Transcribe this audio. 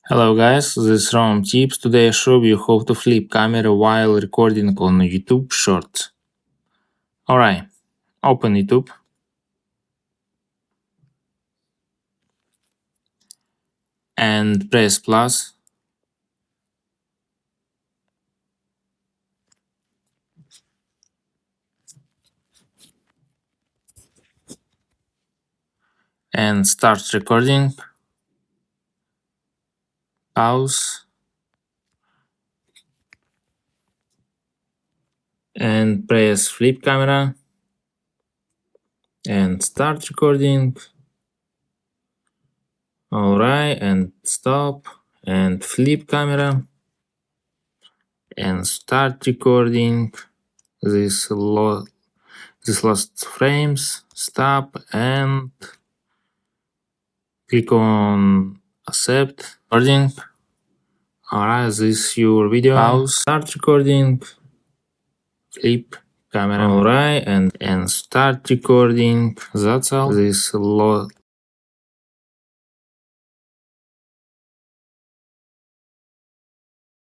Hello guys, this is Rom Tips. Today I show you how to flip camera while recording on YouTube Shorts. Alright, open YouTube and press plus. And start recording. Pause. And press flip camera. And start recording. Alright, and stop. And flip camera. And start recording. This last frames. Stop and click on accept recording. Alright, this is your video. Pause, start recording, flip camera. Alright, and start recording. That's all. This